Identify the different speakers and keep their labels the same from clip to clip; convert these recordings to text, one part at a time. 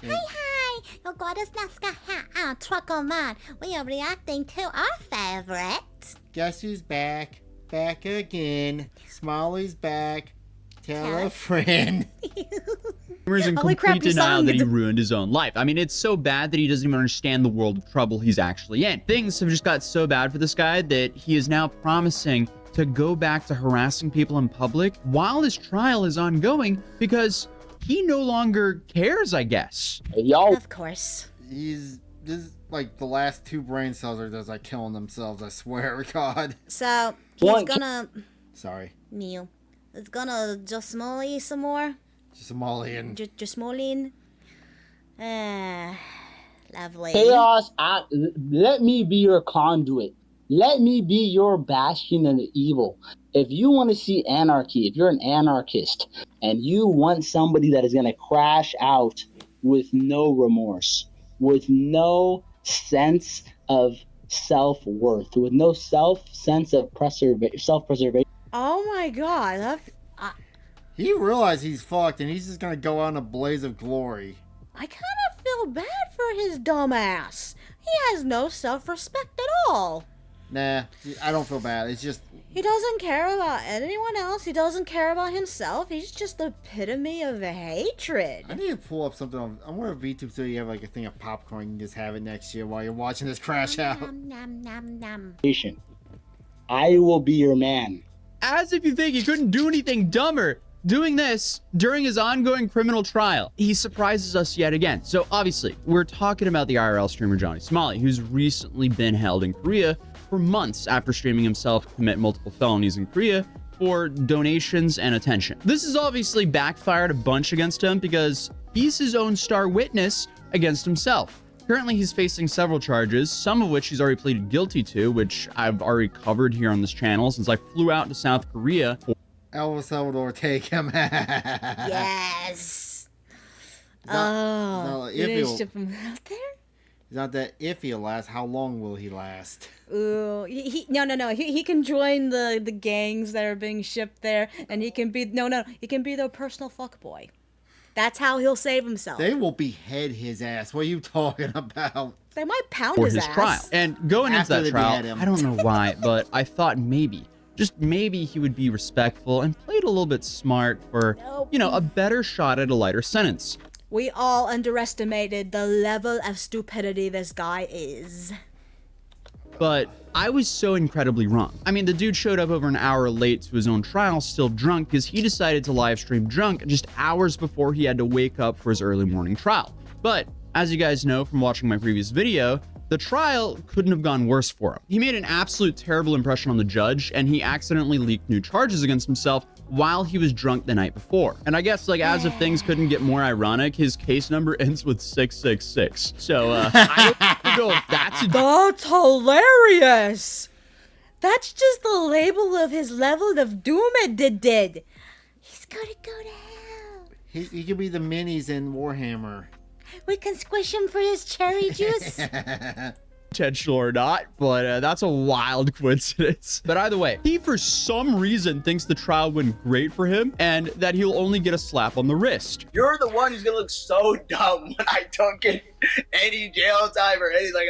Speaker 1: Hi. Agora nós trucker man. We are reacting to our favorite.
Speaker 2: Guess who's back? Back again. Smalley's back. Tell a friend.
Speaker 3: He's in complete denial that he ruined his own life. I mean, it's so bad that he doesn't even understand the world of trouble he's actually in. Things have just got so bad for this guy that he is now promising to go back to harassing people in public while his trial is ongoing because he no longer cares, I guess.
Speaker 1: Of course.
Speaker 2: This is like the last two brain cells are just like killing themselves, I swear to God.
Speaker 1: So, he's gonna...
Speaker 2: Sorry.
Speaker 1: Neil. It's gonna just Somali some more?
Speaker 2: Somalian.
Speaker 1: Just Somalian? Lovely.
Speaker 4: Chaos, let me be your conduit. Let me be your bastion of the evil. If you want to see anarchy, if you're an anarchist, and you want somebody that is going to crash out with no remorse, with no sense of self-worth, with no sense of self-preservation.
Speaker 1: Oh my God.
Speaker 2: He realized he's fucked and he's just going to go out in a blaze of glory.
Speaker 1: I kind of feel bad for his dumb ass. He has no self-respect at all.
Speaker 2: Nah, I don't feel bad. It's just...
Speaker 1: He doesn't care about anyone else. He doesn't care about himself. He's just the epitome of hatred.
Speaker 2: I need to pull up something on... I wonder if VTube so you have like a thing of popcorn. You can just have it next year while you're watching this crash out.
Speaker 4: I will be your man.
Speaker 3: As if you think he couldn't do anything dumber. Doing this during his ongoing criminal trial, he surprises us yet again. So obviously, we're talking about the IRL streamer Johnny Somali, who's recently been held in Korea for months after streaming himself commit multiple felonies in Korea for donations and attention. This has obviously backfired a bunch against him because he's his own star witness against himself. Currently, he's facing several charges, some of which he's already pleaded guilty to, which I've already covered here on this channel since I flew out to South Korea for
Speaker 2: El Salvador, take him.
Speaker 1: Yes. You didn't ship him out there?
Speaker 2: He's not that if he'll last. How long will he last?
Speaker 1: Ooh, no. He can join the gangs that are being shipped there, and he can be he can be their personal fuckboy. That's how he'll save himself.
Speaker 2: They will behead his ass. What are you talking about?
Speaker 1: They might pound his ass.
Speaker 3: Trial. And going into that trial, I don't know why, but I thought maybe, just maybe he would be respectful and played a little bit smart for, you know, a better shot at a lighter sentence.
Speaker 1: We all underestimated the level of stupidity this guy is.
Speaker 3: But I was so incredibly wrong. I mean, the dude showed up over an hour late to his own trial, still drunk, because he decided to live stream drunk just hours before he had to wake up for his early morning trial. But as you guys know from watching my previous video, the trial couldn't have gone worse for him. He made an absolute terrible impression on the judge, and he accidentally leaked new charges against himself while he was drunk the night before. And I guess, like, as if things couldn't get more ironic, his case number ends with 666. So, I don't know if that's
Speaker 1: hilarious! That's just the label of his level of doom it did. He's gonna go to hell.
Speaker 2: He could be the minis in Warhammer.
Speaker 1: We can squish him for his cherry juice.
Speaker 3: Intentional or not, but that's a wild coincidence. But either way, he for some reason thinks the trial went great for him and that he'll only get a slap on the wrist.
Speaker 4: You're the one who's gonna look so dumb when I don't get any jail time or anything. Like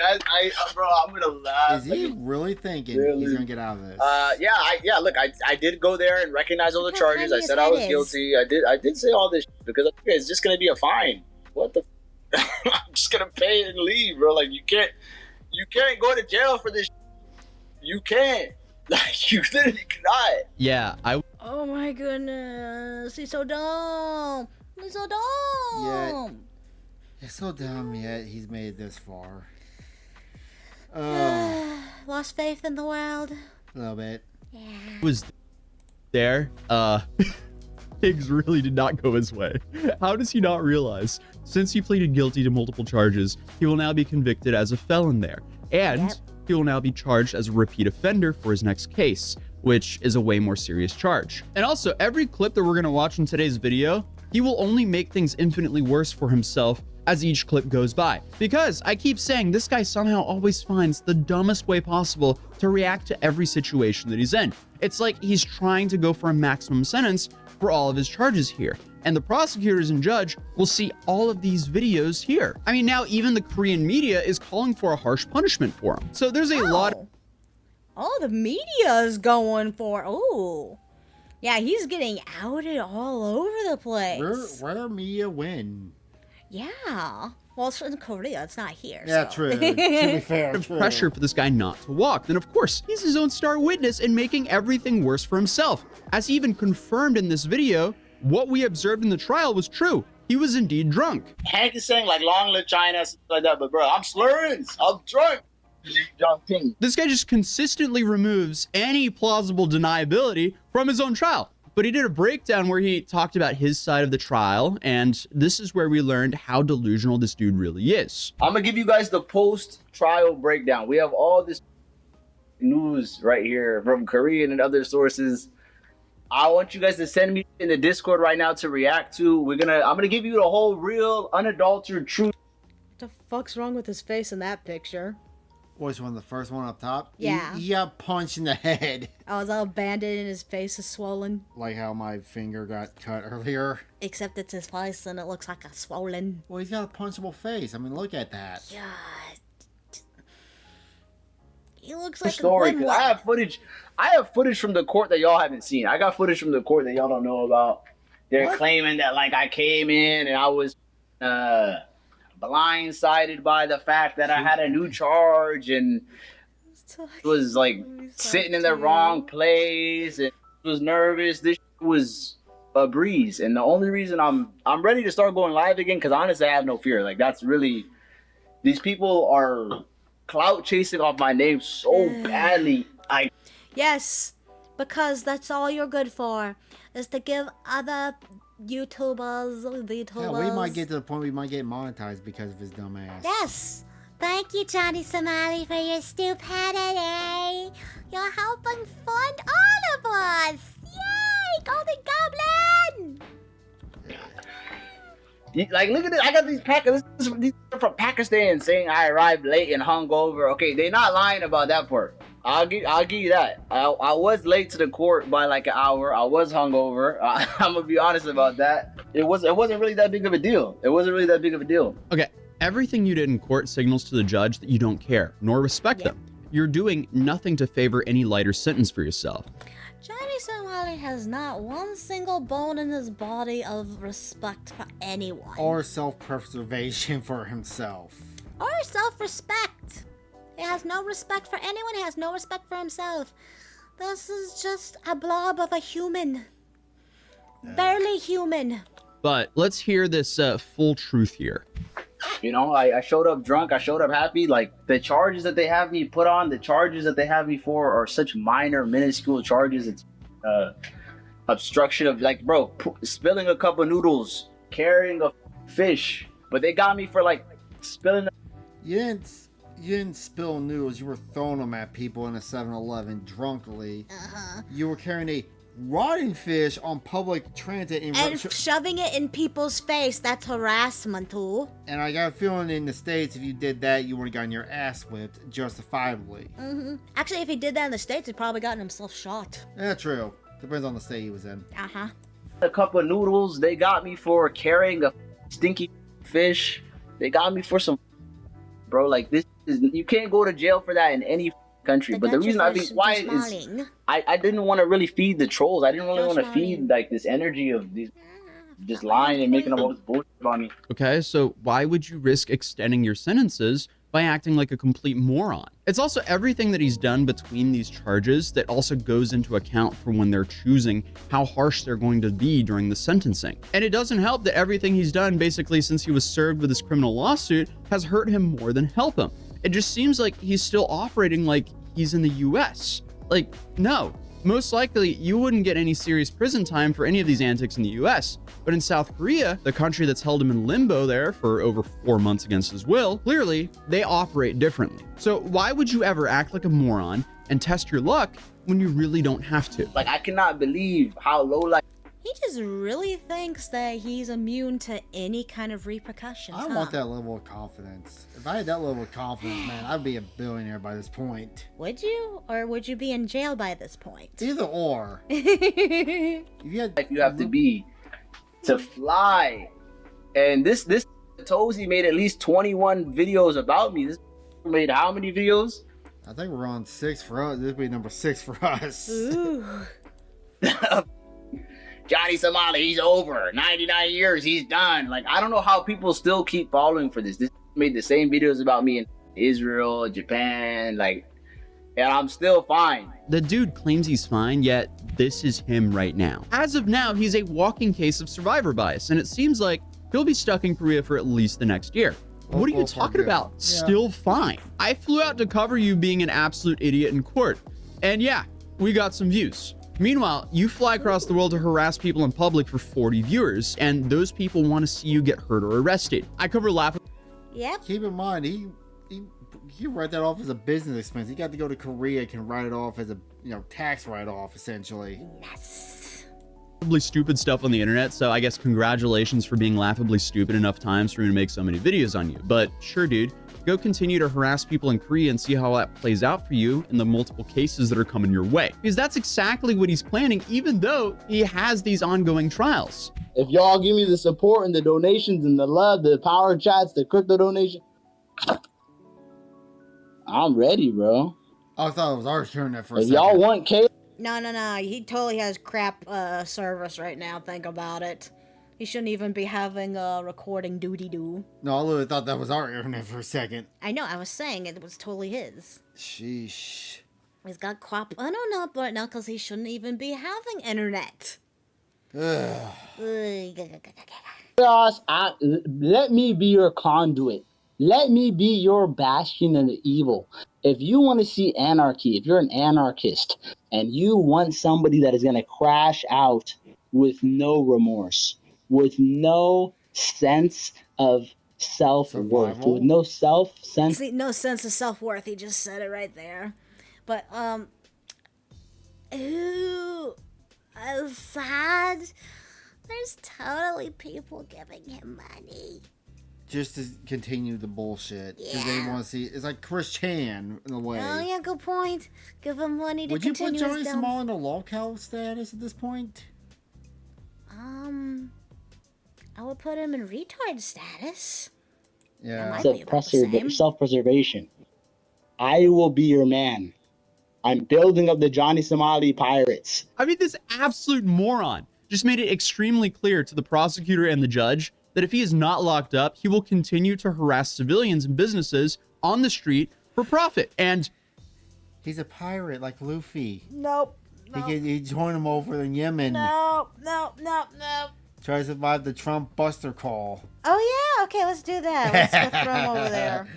Speaker 4: bro, I'm gonna laugh.
Speaker 2: Is he really thinking he's gonna get out of this?
Speaker 4: Yeah. Look, I did go there and recognize all the charges. I said I was guilty. I did say all this because it's just gonna be a fine. What the? I'm just gonna pay it and leave, bro. Like you can't go to jail for this. You can't. Like you literally cannot.
Speaker 3: Yeah,
Speaker 1: Oh my goodness, he's so dumb. He's so dumb.
Speaker 2: Yeah, he's so dumb yet he's made it this far.
Speaker 1: Lost faith in the world.
Speaker 2: A little bit.
Speaker 1: Yeah.
Speaker 3: Was there. Things really did not go his way. How does he not realize? Since he pleaded guilty to multiple charges, he will now be convicted as a felon there. And he will now be charged as a repeat offender for his next case, which is a way more serious charge. And also, every clip that we're going to watch in today's video, he will only make things infinitely worse for himself as each clip goes by. Because I keep saying this guy somehow always finds the dumbest way possible to react to every situation that he's in. It's like he's trying to go for a maximum sentence for all of his charges here. And the prosecutors and judge will see all of these videos here. I mean, now even the Korean media is calling for a harsh punishment for him. So there's a lot of
Speaker 1: Oh, the media is going for. Oh, yeah, he's getting outed all over the place.
Speaker 2: Where media win?
Speaker 1: Yeah. Well, it's in Korea. It's not here.
Speaker 2: Yeah,
Speaker 1: so.
Speaker 2: true. To be fair, true.
Speaker 3: pressure for this guy not to walk. Then of course, he's his own star witness and making everything worse for himself. As he even confirmed in this video, what we observed in the trial was true. He was indeed drunk.
Speaker 5: Hank is saying like long live China, something like that, but bro, I'm slurring. I'm drunk. John King.
Speaker 3: This guy just consistently removes any plausible deniability from his own trial. But he did a breakdown where he talked about his side of the trial, and this is where we learned how delusional this dude really is.
Speaker 5: I'm gonna give you guys the post-trial breakdown. We have all this news right here from Korean and other sources. I want you guys to send me in the Discord right now to react to. I'm gonna give you the whole real, unadulterated truth.
Speaker 1: What the fuck's wrong with his face in that picture?
Speaker 2: Which one? The first one up top?
Speaker 1: Yeah.
Speaker 2: He got punched in the head.
Speaker 1: Oh, it's all banded and his face is swollen.
Speaker 2: Like how my finger got cut earlier.
Speaker 1: Except it's his face and it looks like a swollen.
Speaker 2: Well, he's got a punchable face. I mean, look at that.
Speaker 1: God. He looks like
Speaker 5: Story,
Speaker 1: a
Speaker 5: 'cause
Speaker 1: gremlin.
Speaker 5: I have footage from the court that y'all haven't seen. I got footage from the court that y'all don't know about. They're
Speaker 2: What?
Speaker 5: claiming that like I came in and I was blindsided by the fact that I had a new charge and was like sitting in the wrong place and was nervous. This was a breeze, and the only reason I'm ready to start going live again, because honestly I have no fear. Like that's really, these people are clout chasing off my name so badly.
Speaker 1: Yes, because that's all you're good for, is to give other YouTubers.
Speaker 2: Yeah, we might get to the point we might get monetized because of his dumb ass.
Speaker 1: Yes. Thank you, Johnny Somali, for your stupidity. You're helping fund all of us. Yay, Golden Goblin!
Speaker 5: Like, look at this. I got these Packers. These are from Pakistan saying I arrived late and hungover. Okay, they're not lying about that part. I'll give you that. I was late to the court by like an hour. I was hungover. I'm gonna be honest about that. It wasn't really that big of a deal. It wasn't really that big of a deal.
Speaker 3: Okay, everything you did in court signals to the judge that you don't care, nor respect them. You're doing nothing to favor any lighter sentence for yourself.
Speaker 1: Johnny Somali has not one single bone in his body of respect for anyone.
Speaker 2: Or self-preservation for himself.
Speaker 1: Or self-respect. He has no respect for anyone. He has no respect for himself. This is just a blob of a human. Barely human.
Speaker 3: But let's hear this full truth here.
Speaker 5: You know, I showed up drunk. I showed up happy. Like, the charges that they have me put on, the charges that they have me for are such minor, minuscule charges. It's obstruction of, like, bro, spilling a cup of noodles, carrying a fish. But they got me for, like, spilling.
Speaker 2: You didn't spill noodles. You were throwing them at people in a 7-Eleven drunkenly. You were carrying a rotten fish on public transit
Speaker 1: And shoving it in people's face, that's harassment too.
Speaker 2: And I got a feeling in the States, if you did that, you would have gotten your ass whipped justifiably.
Speaker 1: Actually, if he did that in the States, he'd probably gotten himself shot.
Speaker 2: Yeah, true. Depends on the state he was in.
Speaker 5: A cup of noodles. They got me for carrying a stinky fish. They got me for some, bro. Like, this is, you can't go to jail for that in any country. But the reason I've been quiet is I didn't want to really feed the trolls. I didn't really want to feed like this energy of these just lying and making all this bullshit about me.
Speaker 3: Okay, so why would you risk extending your sentences by acting like a complete moron? It's also everything that he's done between these charges that also goes into account for when they're choosing how harsh they're going to be during the sentencing. And it doesn't help that everything he's done basically since he was served with his criminal lawsuit has hurt him more than help him. It just seems like he's still operating like he's in the US. Like, no. Most likely, you wouldn't get any serious prison time for any of these antics in the US. But in South Korea, the country that's held him in limbo there for over 4 months against his will, clearly, they operate differently. So why would you ever act like a moron and test your luck when you really don't have to?
Speaker 5: Like, I cannot believe how low life.
Speaker 1: He just really thinks that he's immune to any kind of repercussions.
Speaker 2: I want that level of confidence. If I had that level of confidence, man, I'd be a billionaire by this point.
Speaker 1: Would you? Or would you be in jail by this point?
Speaker 2: Either or. If you had,
Speaker 5: You have to be to fly. And this Atozy made at least 21 videos about me. This made how many videos?
Speaker 2: I think we're on 6 for us. This will be number 6 for us.
Speaker 1: Ooh.
Speaker 5: Johnny Somali, he's over. 99 years, he's done. Like, I don't know how people still keep following for this. This made the same videos about me in Israel, Japan, like, and I'm still fine.
Speaker 3: The dude claims he's fine, yet this is him right now. As of now, he's a walking case of survivor bias, and it seems like he'll be stuck in Korea for at least the next year. What are you talking about?
Speaker 2: Yeah.
Speaker 3: Still fine. I flew out to cover you being an absolute idiot in court. And yeah, we got some views. Meanwhile, you fly across the world to harass people in public for 40 viewers, and those people want to see you get hurt or arrested. I cover laughing.
Speaker 1: Yep.
Speaker 2: Keep in mind, he write that off as a business expense. He got to go to Korea, can write it off as a tax write-off, essentially.
Speaker 1: Yes.
Speaker 3: laughably stupid stuff on the internet, so I guess congratulations for being laughably stupid enough times for me to make so many videos on you. But sure, dude, go continue to harass people in Korea and see how that plays out for you in the multiple cases that are coming your way. Because that's exactly what he's planning, even though he has these ongoing trials.
Speaker 4: If y'all give me the support and the donations and the love, the power chats, the crypto donation, I'm ready, bro.
Speaker 2: I thought it was our turn there for a
Speaker 4: If
Speaker 2: second.
Speaker 4: y'all want chaos,
Speaker 1: No. He totally has crap service right now. Think about it. He shouldn't even be having a recording doody-doo.
Speaker 2: No, I literally thought that was our internet for a second.
Speaker 1: I know, I was saying it was totally his.
Speaker 2: Sheesh.
Speaker 1: He's got crap. I don't know right now because he shouldn't even be having internet.
Speaker 2: Ugh.
Speaker 4: let me be your conduit. Let me be your bastion of the evil. If you want to see anarchy, if you're an anarchist and you want somebody that is going to crash out with no remorse, with no sense of self-worth,
Speaker 2: Survival?
Speaker 4: with no sense.
Speaker 1: See, no sense of self-worth. He just said it right there. But, ooh, I'm sad. There's totally people giving him money.
Speaker 2: Just to continue the bullshit. Because they
Speaker 1: Yeah.
Speaker 2: want to see. It's like Chris Chan, in a way.
Speaker 1: Oh, yeah, good point. Give him money to
Speaker 2: Would you put
Speaker 1: continue
Speaker 2: Johnny
Speaker 1: his
Speaker 2: Somali in a lolcow status at this point?
Speaker 1: I would put him in retard status.
Speaker 2: Yeah.
Speaker 1: might be about the same.
Speaker 4: Self-preservation. I will be your man. I'm building up the Johnny Somali pirates.
Speaker 3: I mean, this absolute moron just made it extremely clear to the prosecutor and the judge that if he is not locked up, he will continue to harass civilians and businesses on the street for profit. And
Speaker 2: He's a pirate like Luffy.
Speaker 1: Nope.
Speaker 2: He joined him over in Yemen.
Speaker 1: No.
Speaker 2: Try to survive the Trump buster call.
Speaker 1: Oh, yeah. Okay, let's do that. Let's go throw him over there.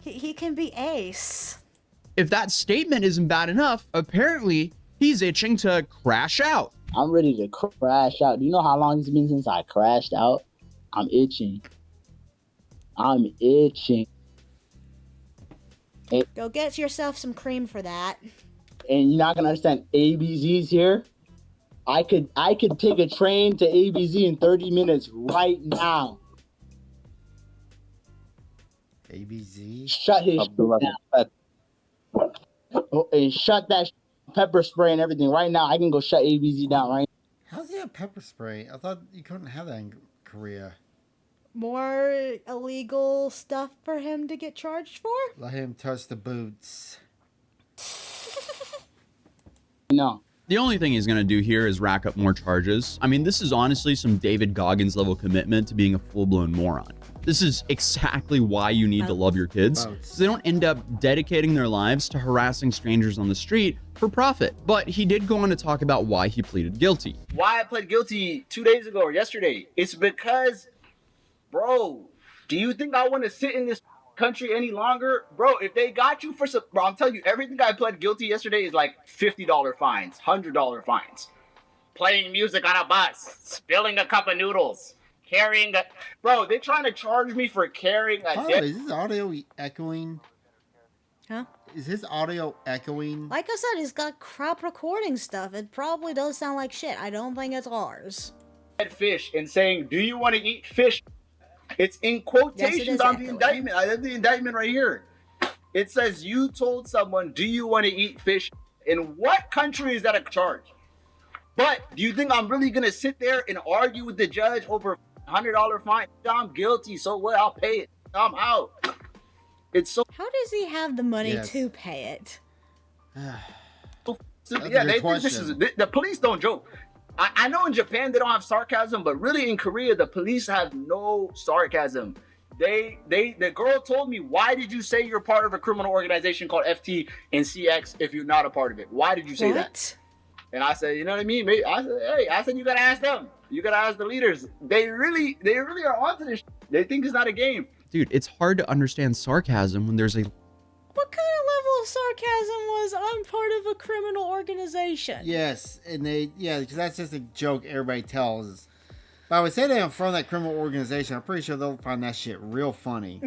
Speaker 1: He can be ace.
Speaker 3: if that statement isn't bad enough, apparently he's itching to crash out.
Speaker 4: I'm ready to crash out. Do you know how long it's been since I crashed out? I'm itching.
Speaker 1: Go get yourself some cream for that.
Speaker 4: And you're not gonna understand. ABZ's here. I could take a train to ABZ in 30 minutes right now.
Speaker 2: ABZ?
Speaker 4: Shut his shit down. Oh, and shut that pepper spray and everything right now. I can go shut ABZ down right now.
Speaker 2: How's he have pepper spray? I thought you couldn't have that in Korea.
Speaker 1: More illegal stuff for him to get charged for?
Speaker 2: Let him touch the boots.
Speaker 4: No.
Speaker 3: The only thing he's going to do here is rack up more charges. I mean, this is honestly some David Goggins level commitment to being a full-blown moron. This is exactly why you need to love your kids, so they don't end up dedicating their lives to harassing strangers on the street for profit. But he did go on to talk about why he pleaded guilty.
Speaker 5: Why I pled guilty 2 days ago or yesterday? It's because, bro, do you think I want to sit in this country any longer? Bro, if they got you for some, bro, I'm telling you, everything I pled guilty yesterday is like $50 fines, $100 fines. Playing music on a bus, spilling a cup of noodles, carrying a, bro, they're trying to charge me for carrying a
Speaker 2: By the way, is his audio echoing?
Speaker 1: Huh?
Speaker 2: Is his audio echoing?
Speaker 1: Like I said, he's got crap recording stuff. It probably does sound like shit. I don't think it's ours.
Speaker 5: fish and saying, do you want to eat fish? It's in quotations on the indictment. I have the indictment right here. It says you told someone, do you want to eat fish? In what country is that a charge? But do you think I'm really gonna sit there and argue with the judge over $100 fine? I'm guilty, so what? I'll pay it. I'm out. It's so
Speaker 1: How does he have the money
Speaker 2: Yes.
Speaker 1: to pay it?
Speaker 5: stupid.
Speaker 2: That's
Speaker 5: Yeah,
Speaker 2: a
Speaker 5: they
Speaker 2: good
Speaker 5: think this is
Speaker 2: question.
Speaker 5: the police don't joke. I know in Japan they don't have sarcasm, but really in Korea the police have no sarcasm. The girl told me, why did you say you're part of a criminal organization called FT and CX if you're not a part of it? Why did you say that?
Speaker 1: What?
Speaker 5: And I said, you know what I mean? I said, you gotta ask them. You gotta ask the leaders. They really are onto this. They think it's not a game.
Speaker 3: Dude, it's hard to understand sarcasm when there's a
Speaker 1: What kind of level of sarcasm was I'm part of a criminal organization?
Speaker 2: Yes, and because that's just a joke everybody tells. But I would say that in front of that criminal organization, I'm pretty sure they'll find that shit real funny.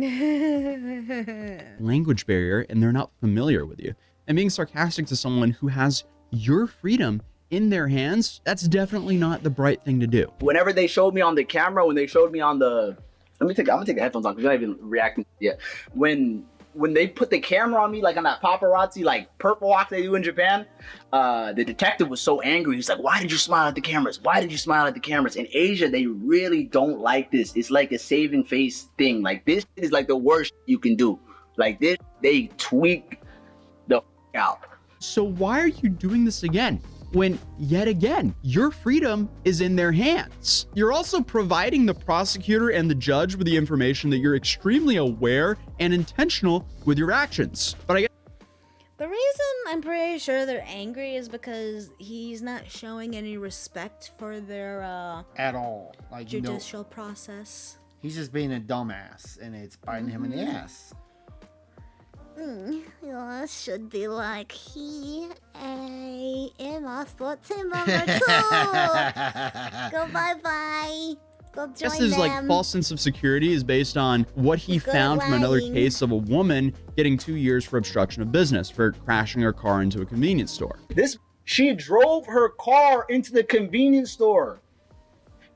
Speaker 3: language barrier and they're not familiar with you. And being sarcastic to someone who has your freedom in their hands, that's definitely not the bright thing to do.
Speaker 5: Whenever they showed me on the camera, when they showed me on the, I'm gonna take the headphones on because you're not even reacting yet. When they put the camera on me, like on that paparazzi, like purple walk they do in Japan, the detective was so angry. He's like, why did you smile at the cameras? Why did you smile at the cameras? In Asia, they really don't like this. It's like a saving face thing. Like this is like the worst you can do. Like this, they tweak the out.
Speaker 3: So why are you doing this again? When, yet again, your freedom is in their hands. You're also providing the prosecutor and the judge with the information that you're extremely aware and intentional with your actions. But I guess
Speaker 1: The reason I'm pretty sure they're angry is because he's not showing any respect for their
Speaker 2: At all. Like, no.
Speaker 1: judicial process.
Speaker 2: He's just being a dumbass, and it's biting him in the ass.
Speaker 1: Yeah, should be like Emma thoughts him number 2. Go bye-bye. Go join
Speaker 3: guess his like
Speaker 1: them.
Speaker 3: false sense of security is based on what he
Speaker 1: Good
Speaker 3: found from another
Speaker 1: lying.
Speaker 3: case of a woman getting 2 years for obstruction of business for crashing her car into a convenience store.
Speaker 5: She drove her car into the convenience store.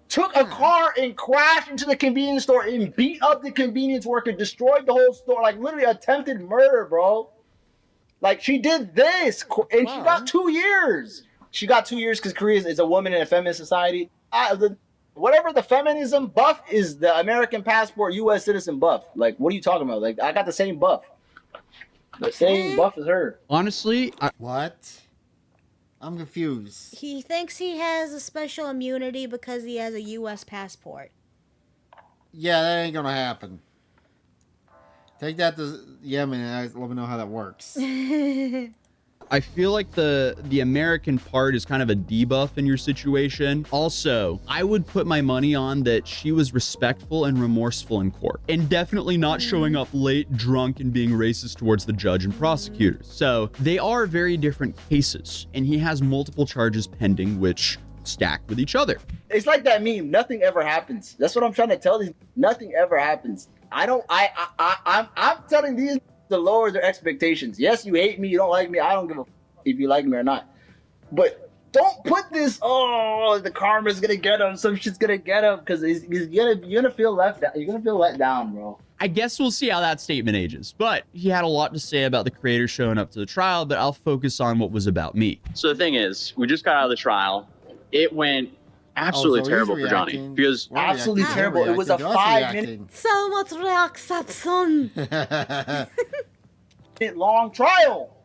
Speaker 5: Took a car and crashed into the convenience store and beat up the convenience worker, destroyed the whole store, like literally attempted murder, bro. Like she did this, and she got 2 years. She got 2 years because Korea is a woman in a feminist society. Whatever the feminism buff is, the American passport U.S. citizen buff. Like, what are you talking about? Like, I got the same buff. The same buff as her.
Speaker 3: Honestly,
Speaker 2: What? I'm confused.
Speaker 1: He thinks he has a special immunity because he has a U.S. passport.
Speaker 2: Yeah, that ain't gonna happen. Take that to Yemen and let me know how that works.
Speaker 3: I feel like the American part is kind of a debuff in your situation. Also, I would put my money on that she was respectful and remorseful in court, and definitely not showing up late, drunk, and being racist towards the judge and prosecutors. So they are very different cases, and he has multiple charges pending, which stack with each other.
Speaker 5: It's like that meme. Nothing ever happens. That's what I'm trying to tell these. Nothing ever happens. I'm telling these to lower their expectations. Yes, you hate me, you don't like me. I don't give a if you like me or not. But don't put this. Oh, the karma's gonna get him. Some shit's gonna get him because you're gonna feel left. You're gonna feel let down, bro.
Speaker 3: I guess we'll see how that statement ages. But he had a lot to say about the creator showing up to the trial, but I'll focus on what was about me.
Speaker 6: So the thing is, we just got out of the trial. It went absolutely
Speaker 2: so he's
Speaker 6: terrible for Johnny
Speaker 2: reacting.
Speaker 6: because
Speaker 2: We're
Speaker 5: Absolutely
Speaker 2: reacting.
Speaker 5: terrible.
Speaker 2: We're
Speaker 5: It was a
Speaker 2: reacting to us
Speaker 5: 5-minute
Speaker 1: So much reaction.
Speaker 2: reacting.
Speaker 5: long trial.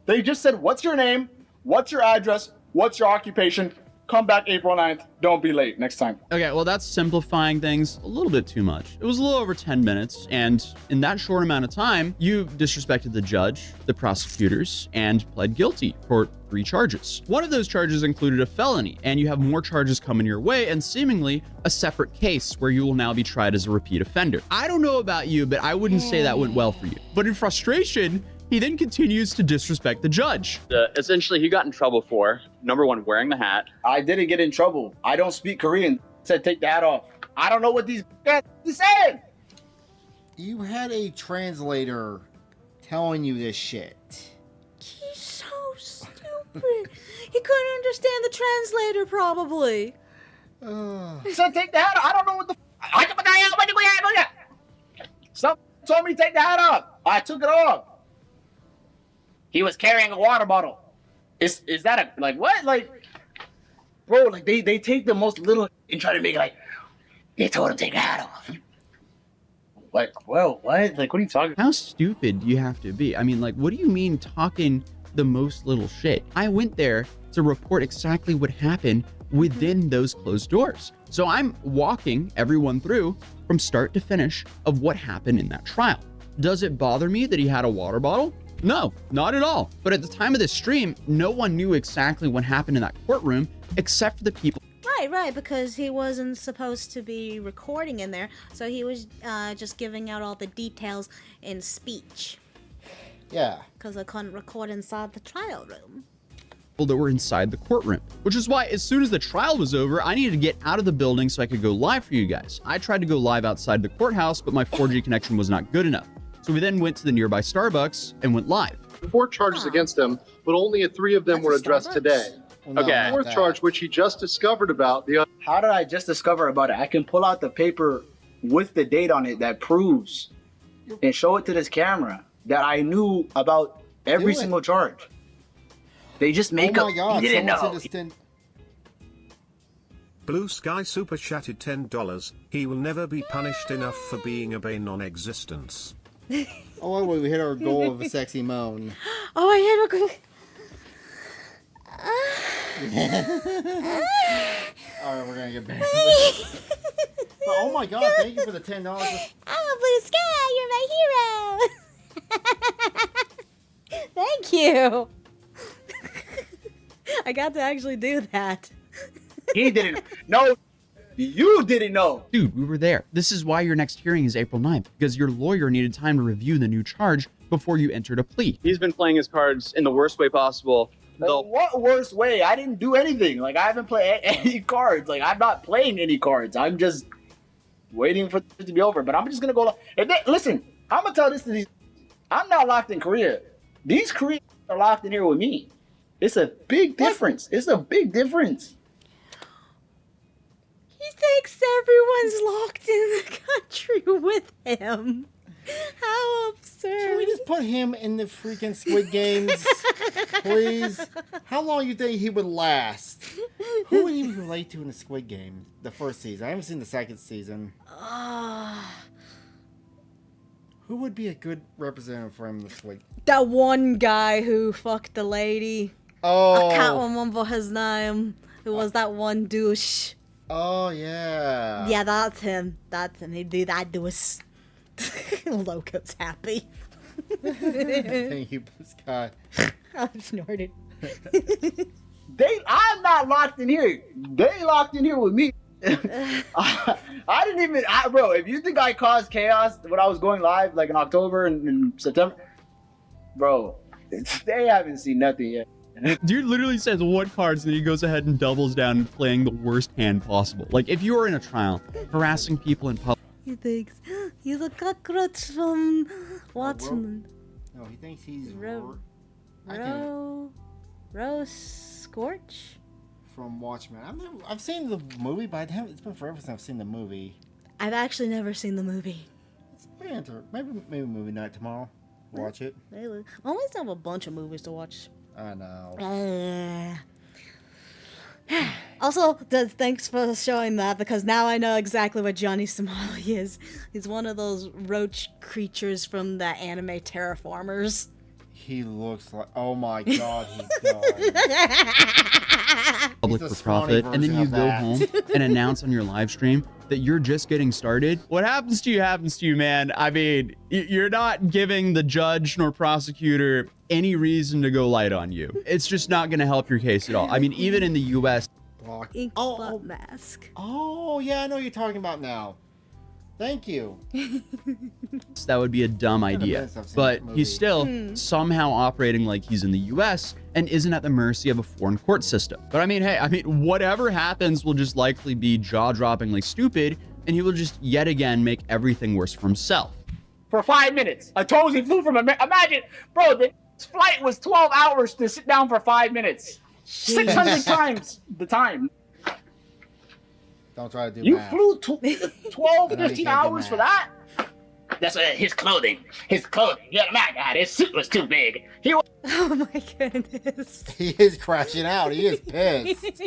Speaker 5: They just said, what's your name? What's your address? What's your occupation? Come back April 9th. Don't be late next time.
Speaker 3: Okay, well, that's simplifying things a little bit too much. It was a little over 10 minutes, and in that short amount of time, you disrespected the judge, the prosecutors, and pled guilty for 3 charges. One of those charges included a felony, and you have more charges coming your way, and seemingly a separate case where you will now be tried as a repeat offender. I don't know about you, but I wouldn't say that went well for you. But in frustration, he then continues to disrespect the judge.
Speaker 6: essentially he got in trouble for, number one, wearing the hat.
Speaker 5: I didn't get in trouble. I don't speak Korean. Said take the hat off. I don't know what these guys said.
Speaker 2: You had a translator telling you this shit.
Speaker 1: He's so stupid. He couldn't understand the translator, probably.
Speaker 5: Said take the hat off. I don't know what the. Some told me to take the hat off. I took it off. He was carrying a water bottle. Is that a like what like, bro? Like they take the most little and try to make it like they told him to take a hat off. Like, well, what? Like, what are you talking?
Speaker 3: How stupid do you have to be? I mean, like, what do you mean talking the most little shit? I went there to report exactly what happened within those closed doors. So I'm walking everyone through from start to finish of what happened in that trial. Does it bother me that he had a water bottle? No, not at all. But at the time of this stream, no one knew exactly what happened in that courtroom except for the people.
Speaker 1: Right, because he wasn't supposed to be recording in there, so he was just giving out all the details in speech.
Speaker 2: Yeah.
Speaker 1: Because I couldn't record inside the trial room.
Speaker 3: That were inside the courtroom, which is why as soon as the trial was over, I needed to get out of the building so I could go live for you guys. I tried to go live outside the courthouse, but my 4G connection was not good enough. So we then went to the nearby Starbucks and went live.
Speaker 7: 4 charges against him, but only 3 of them were addressed today.
Speaker 2: Well,
Speaker 6: Okay.
Speaker 2: not
Speaker 7: The 4th
Speaker 2: that.
Speaker 7: charge, which he just discovered about, the
Speaker 5: How did I just discover about it? I can pull out the paper with the date on it that proves and show it to this camera that I knew about every
Speaker 2: Do it.
Speaker 5: single charge. They just make
Speaker 2: Oh
Speaker 5: up.
Speaker 2: my God!
Speaker 5: He didn't
Speaker 2: someone
Speaker 5: know.
Speaker 2: said this
Speaker 8: Blue Sky Super Chatted $10. He will never be punished enough for being a Bay non-existence.
Speaker 2: Oh wait, we hit our goal of a sexy moan.
Speaker 1: Oh, I hit a...
Speaker 2: All right, we're gonna get back. But, oh my God! Thank you for the $10.
Speaker 1: Oh, Blue Sky, you're my hero! Thank you! I got to actually do that.
Speaker 5: He didn't. No, you didn't know.
Speaker 3: Dude, we were there. This is why your next hearing is April 9th, because your lawyer needed time to review the new charge before you entered a plea.
Speaker 6: He's been playing his cards in the worst way possible.
Speaker 5: Like, what worst way? I didn't do anything. Like, I haven't played any cards. Like, I'm not playing any cards. I'm just waiting for it to be over. But I'm just gonna go. Listen, I'm gonna tell this to these. I'm not locked in Korea. These Koreans are locked in here with me. It's a big difference. It's a big difference.
Speaker 1: He thinks everyone's locked in the country with him. How absurd.
Speaker 2: Can we just put him in the freaking Squid Games, please? How long do you think he would last? Who would he relate to in the Squid Game? The first season. I haven't seen the second season. Who would be a good representative for him in the Squid?
Speaker 1: That one guy who fucked the lady.
Speaker 2: Oh.
Speaker 1: I can't remember his name. Who was that one douche?
Speaker 2: Oh yeah.
Speaker 1: Yeah, that's him. That's him. He'd do that to us. Loco's happy.
Speaker 2: Thank you, Scott.
Speaker 1: I snorted.
Speaker 5: I'm not locked in here. They locked in here with me. I didn't even, bro. If you think I caused chaos when I was going live, like in October and in September, bro, they haven't seen nothing yet.
Speaker 3: Dude literally says what cards, and then he goes ahead and doubles down playing the worst hand possible. Like, if you were in a trial, harassing people in public.
Speaker 1: He thinks he's a cockroach from Watchmen.
Speaker 2: No, he thinks he's
Speaker 1: Ro-
Speaker 2: I can't-
Speaker 1: Rose Scorch?
Speaker 2: from Watchmen. I've seen the movie, but it's been forever since I've seen the movie.
Speaker 1: I've actually never seen the movie.
Speaker 2: It's maybe movie night tomorrow. Watch it.
Speaker 1: I always have a bunch of movies to watch.
Speaker 2: I know.
Speaker 1: Also, thanks for showing that, because now I know exactly what Johnny Somali is. He's one of those roach creatures from the anime Terraformers.
Speaker 2: He looks like. Oh my God, he does.
Speaker 3: Public
Speaker 2: He's the
Speaker 3: for profit,
Speaker 2: scrawny
Speaker 3: and then
Speaker 2: version
Speaker 3: you
Speaker 2: of
Speaker 3: go
Speaker 2: that.
Speaker 3: home and announce on your live stream that you're just getting started. What happens to you, man. I mean, you're not giving the judge nor prosecutor any reason to go light on you. It's just not going to help your case at all. I mean, even in the US,
Speaker 2: Block.
Speaker 1: Ink
Speaker 2: Oh,
Speaker 1: butt
Speaker 2: oh,
Speaker 1: mask.
Speaker 2: oh, yeah, I know what you're talking about now. Thank you.
Speaker 3: that would be a dumb idea.
Speaker 2: minutes I've seen
Speaker 3: But
Speaker 2: that movie.
Speaker 3: he's still somehow operating like he's in the US and isn't at the mercy of a foreign court system. But I mean, hey, whatever happens will just likely be jaw-droppingly stupid, and he will just yet again make everything worse for himself.
Speaker 5: For 5 minutes, Atozy flew from America. Imagine, bro, the flight was 12 hours to sit down for 5 minutes. 600 times the time.
Speaker 2: Don't try to do
Speaker 5: You
Speaker 2: math.
Speaker 5: flew 12,
Speaker 2: But now you
Speaker 5: 15
Speaker 2: can't do
Speaker 5: hours for
Speaker 2: math.
Speaker 5: that? That's what his clothing. Yeah, my God, his suit was too big.
Speaker 1: Oh my goodness.
Speaker 2: He is crashing out. He is pissed.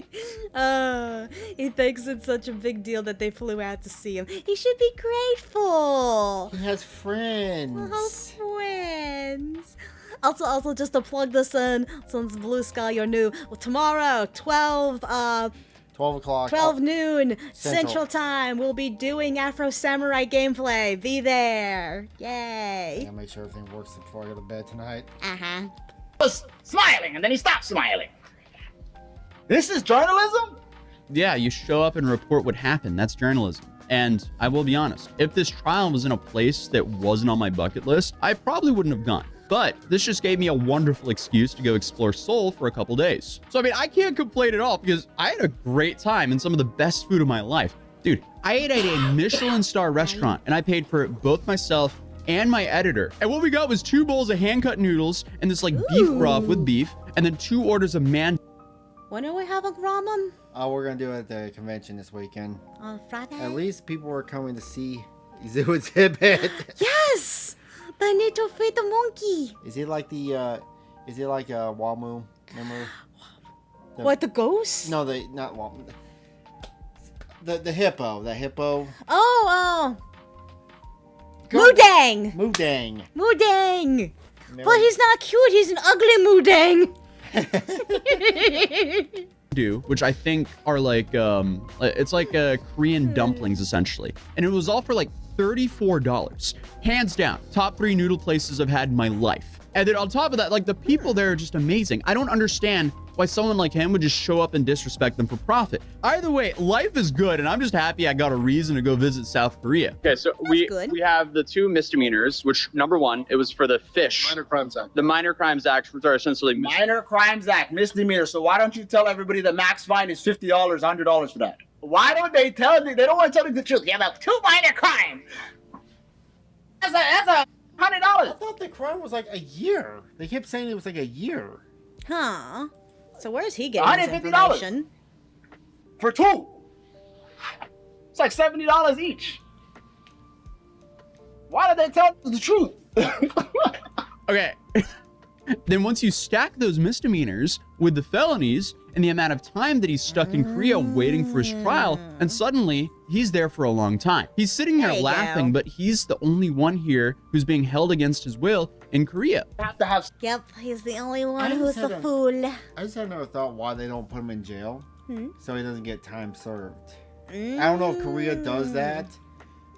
Speaker 1: He thinks it's such a big deal that they flew out to see him. He should be grateful.
Speaker 2: He has friends.
Speaker 1: Oh, friends. Also, just to plug this in, since Blue Sky, you're new. Well, tomorrow, 12
Speaker 2: o'clock.
Speaker 1: 12 noon Central
Speaker 2: Central
Speaker 1: Time, we'll be doing Afro Samurai gameplay. Be there. Yay.
Speaker 2: Gotta make sure everything works before I go to bed tonight.
Speaker 1: Uh-huh.
Speaker 5: Was smiling, and then he stopped smiling. This is journalism?
Speaker 3: Yeah, you show up and report what happened. That's journalism. And I will be honest, if this trial was in a place that wasn't on my bucket list, I probably wouldn't have gone. But this just gave me a wonderful excuse to go explore Seoul for a couple days. So, I mean, I can't complain at all because I had a great time and some of the best food of my life. Dude, I ate at a Michelin star restaurant and I paid for both myself and my editor. And what we got was 2 bowls of hand-cut noodles and this like beef broth with beef and then 2 orders of
Speaker 1: When are we having ramen?
Speaker 2: Oh, we're gonna do it at the convention this weekend.
Speaker 1: On Friday?
Speaker 2: At least people are coming to see Zoo exhibit.
Speaker 1: Yes! They need to feed the monkey.
Speaker 2: Is it like Wamu? Remember?
Speaker 1: What, the ghost?
Speaker 2: No, not Wamu. The hippo. The hippo.
Speaker 1: Oh. Moodang!
Speaker 2: Moodang.
Speaker 1: Moodang! But he's not cute, he's an ugly Moodang.
Speaker 3: which I think are like it's like Korean dumplings essentially, and it was all for like $34. Hands down, top 3 noodle places I've had in my life. And then on top of that, like the people there are just amazing. I don't understand why someone like him would just show up and disrespect them for profit. Either way, life is good, and I'm just happy I got a reason to go visit South Korea.
Speaker 6: Okay, so we have the 2 misdemeanors, which number 1, it was for the fish.
Speaker 7: Minor Crimes Act.
Speaker 6: The Minor Crimes Act, which are essentially
Speaker 5: Minor Crimes Act, misdemeanor. So why don't you tell everybody the max fine is $50, $100 for that? Why don't they tell me? They don't want to tell me the truth. You have 2 minor crimes. That's a $100.
Speaker 2: I thought the crime was like a year. They kept saying it was like a year.
Speaker 1: Huh. So where's he getting this
Speaker 5: $150
Speaker 1: information?
Speaker 5: for 2. It's like $70 each. Why did they tell us the truth?
Speaker 3: Okay. Then once you stack those misdemeanors with the felonies and the amount of time that he's stuck in Korea waiting for his trial, and suddenly he's there for a long time. He's sitting there laughing, but he's the only one here who's being held against his will in Korea.
Speaker 1: Yep, he's the only one who's the fool.
Speaker 2: I just had another thought why they don't put him in jail so he doesn't get time served. I don't know if Korea does that,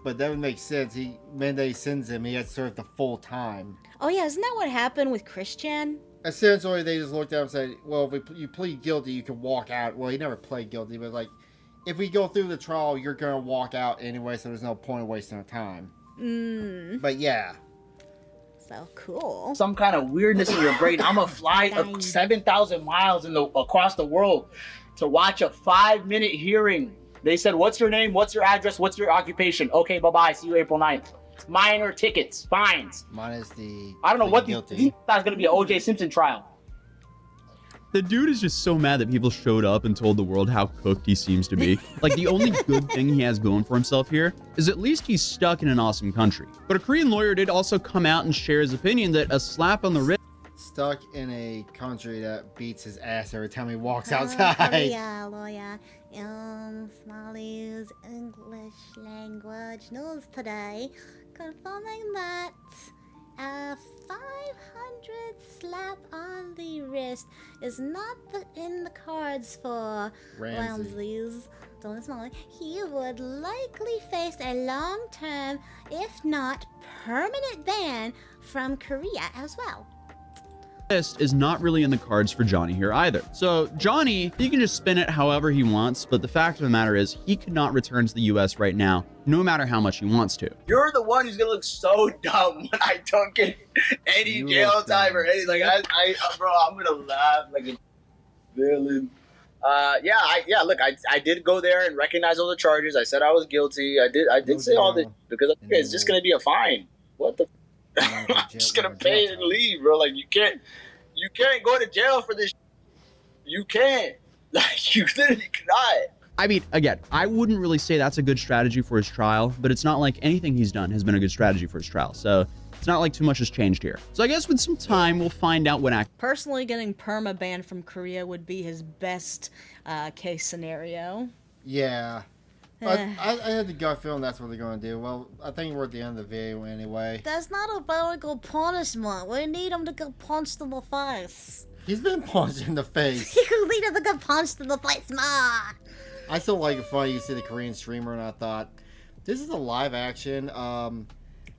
Speaker 2: but that would make sense. When they sends him, he has to serve the full time.
Speaker 1: Oh yeah, isn't that what happened with Christian?
Speaker 2: Essentially, they just looked at him and said, well, if you plead guilty, you can walk out. Well, he never played guilty, but like, if we go through the trial, you're going to walk out anyway, so there's no point of wasting our time. But yeah.
Speaker 1: So cool.
Speaker 5: Some kind of weirdness in your brain. I'm going to fly 7,000 miles across the world to watch a 5-minute hearing. They said, what's your name? What's your address? What's your occupation? Okay, bye-bye. See you April 9th. Minor tickets, fines.
Speaker 2: Minus the...
Speaker 5: I don't know what
Speaker 2: guilty.
Speaker 5: He thought it was going to be an O.J. Simpson trial.
Speaker 3: The dude is just so mad that people showed up and told the world how cooked he seems to be. Like, the only good thing he has going for himself here is at least he's stuck in an awesome country. But a Korean lawyer did also come out and share his opinion that a slap on the wrist...
Speaker 2: Stuck in a country that beats his ass every time he walks outside.
Speaker 1: Yeah, lawyer. Somali's English language news today, confirming that a 500 slap on the wrist is not in the cards for Ramses. Don't Somali. He would likely face a long-term, if not permanent, ban from Korea as well.
Speaker 3: Is not really in the cards for Johnny here either. So Johnny, he can just spin it however he wants, but the fact of the matter is he could not return to the US right now, no matter how much he wants to.
Speaker 5: You're the one who's gonna look so dumb when I don't get any jail time or anything. Like bro, I'm gonna laugh like a villain. Look, I did go there and recognize all the charges. I said I was guilty. I did say all this because it's just gonna be a fine. What the I'm just gonna pay and leave, bro. Like you can't go to jail for this. You can't. Like you literally cannot.
Speaker 3: I mean, again, I wouldn't really say that's a good strategy for his trial, but it's not like anything he's done has been a good strategy for his trial. So it's not like too much has changed here. So I guess with some time, we'll find out when
Speaker 9: Personally, getting perma-banned from Korea would be his best case scenario.
Speaker 2: Yeah. I had the gut feeling that's what they're going to do. Well, I think we're at the end of the video anyway.
Speaker 1: That's not a very good punishment. We need him to get punched in the face.
Speaker 2: He's been punched in the face.
Speaker 1: You need him to get punched in the face more.
Speaker 2: I still like it funny you see the Korean streamer, and I thought, this is a live action.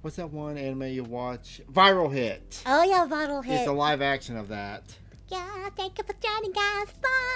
Speaker 2: What's that one anime you watch? Viral Hit.
Speaker 1: Oh yeah, Viral Hit.
Speaker 2: It's a live action of that.
Speaker 1: Yeah, thank you for joining us. Bye.